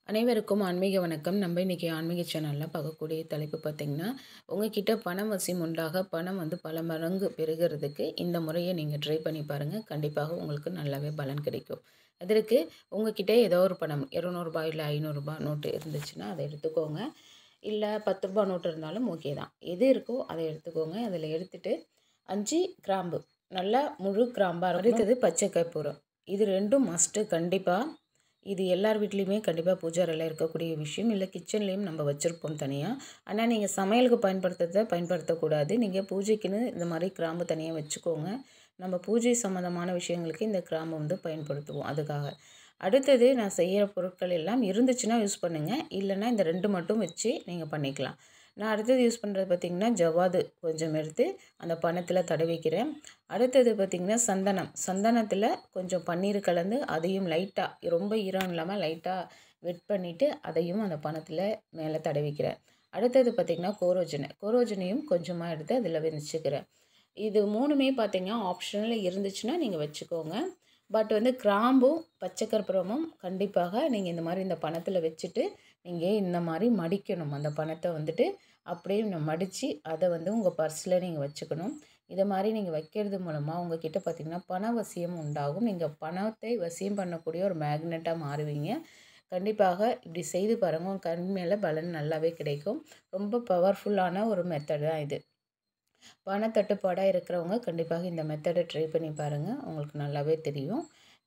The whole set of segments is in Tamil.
அனைவருக்கும் ஆன்மீக வணக்கம். நம்ம இன்னைக்கு ஆன்மீக சேனல்ல பார்க்கக்கூடிய தலைப்பு பார்த்தீங்கன்னா, உங்ககிட்ட பணம் வசியம் உண்டாக பணம் பல மடங்கு பெருகுறதுக்கு இந்த முறைய நீங்க ட்ரை பண்ணி பாருங்க. கண்டிப்பாக உங்களுக்கு நல்லாவே பலன் கிடைக்கும். அதற்கு உங்ககிட்ட ஏதோ ஒரு பணம் ரூ. 200 இல்ல ரூ. 500 நோட்டு இருந்துச்சுன்னா, அத எடுத்துக்கோங்க. இல்ல ரூ. 10 நோட்டு இருந்தாலும் ஓகே தான். எது இருக்கோ அத எடுத்துக்கோங்க. அதில எடுத்துட்டு 5 கிராம்பு நல்லா முழு கிராம்பா இருக்கணும். அடுத்தது பச்சை கற்பூரம். இது 2ம் மஸ்ட்டு கண்டிப்பா. இது எல்லார் வீட்லேயுமே கண்டிப்பாக பூஜை அறையில இருக்கக்கூடிய விஷயம். இல்லை கிச்சன்லேயும் நம்ம வச்சுருப்போம் தனியா. ஆனால் நீங்கள் சமையலுக்கு பயன்படுத்துறத பயன்படுத்தக்கூடாது. நீங்கள் பூஜைக்குன்னு இந்த மாதிரி கிராம்பு தனியாக வச்சுக்கோங்க. நம்ம பூஜை சம்மந்தமான விஷயங்களுக்கு இந்த கிராம்பு பயன்படுத்துவோம் அதுக்காக. அடுத்தது நான் செய்கிற பொருட்கள் எல்லாம் இருந்துச்சுன்னா யூஸ் பண்ணுங்கள். இல்லைன்னா இந்த 2 மட்டும் வச்சு நீங்கள் பண்ணிக்கலாம். நான் அடுத்தது யூஸ் பண்ணுறது பார்த்திங்கன்னா, ஜவ்வாது கொஞ்சம் எடுத்து அந்த பணத்தில் தடவிக்கிறேன். அடுத்தது பார்த்திங்கன்னா சந்தனத்தில் கொஞ்சம் பன்னீர் கலந்து அதையும் லைட்டாக ரொம்ப ஈரம் இல்லாமல் லைட்டாக வெட் பண்ணிவிட்டு அதையும் அந்த பணத்தில் மேலே தடவிக்கிறேன். அடுத்தது பார்த்திங்கன்னா கோரோஜனையும் கொஞ்சமாக எடுத்து அதில் வச்சுக்கிறேன். இது 3மே பார்த்திங்கன்னா ஆப்ஷனில் இருந்துச்சுன்னா நீங்கள் வச்சுக்கோங்க. பட் கிராம்பும் பச்சை கற்பூரமும் கண்டிப்பாக நீங்கள் இந்த மாதிரி இந்த பணத்தில் வச்சுட்டு நீங்கள் இந்த மாதிரி மடிக்கணும். அந்த பணத்தை அப்படியே மடித்து அதை உங்கள் பர்ஸில் நீங்கள் வச்சுக்கணும். இதை மாதிரி நீங்கள் வைக்கிறது மூலமாக உங்ககிட்ட பார்த்திங்கன்னா பண வசியம் உண்டாகும். நீங்கள் பணத்தை வசியம் பண்ணக்கூடிய ஒரு மேக்னெட்டாக மாறுவீங்க. கண்டிப்பாக இப்படி செய்து பாருங்கள். உங்கள் கண் மேலே பலன் நல்லாவே கிடைக்கும். ரொம்ப பவர்ஃபுல்லான ஒரு மெத்தட் தான் இது. பணத்தட்டுப்பாடாக இருக்கிறவங்க கண்டிப்பாக இந்த மெத்தடை ட்ரை பண்ணி பாருங்கள். உங்களுக்கு நல்லாவே தெரியும்.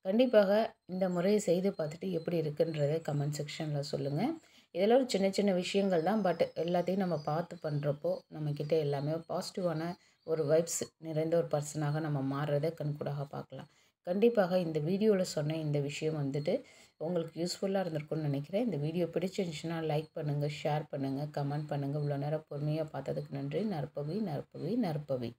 கண்டிப்பாக இந்த முறையை செய்து பார்த்துட்டு எப்படி இருக்குன்றதை கமெண்ட் செக்ஷனில் சொல்லுங்கள். இதெல்லாம் ஒரு சின்ன சின்ன விஷயங்கள் தான். பட் எல்லாத்தையும் நம்ம பார்த்து பண்ணுறப்போ நம்மக்கிட்ட எல்லாமே பாசிட்டிவான ஒரு வைப்ஸ் நிறைந்த ஒரு பர்சனாக நம்ம மாறுறதை கண்கூடாக பார்க்கலாம். கண்டிப்பாக இந்த வீடியோவில் சொன்ன இந்த விஷயம் உங்களுக்கு யூஸ்ஃபுல்லாக இருந்திருக்கும்னு நினைக்கிறேன். இந்த வீடியோ பிடிச்சிருந்துச்சுன்னா லைக் பண்ணுங்கள், ஷேர் பண்ணுங்கள், கமெண்ட் பண்ணுங்கள். இவ்வளோ நேரம் பொறுமையாக பார்த்ததுக்கு நன்றி. நற்பவி.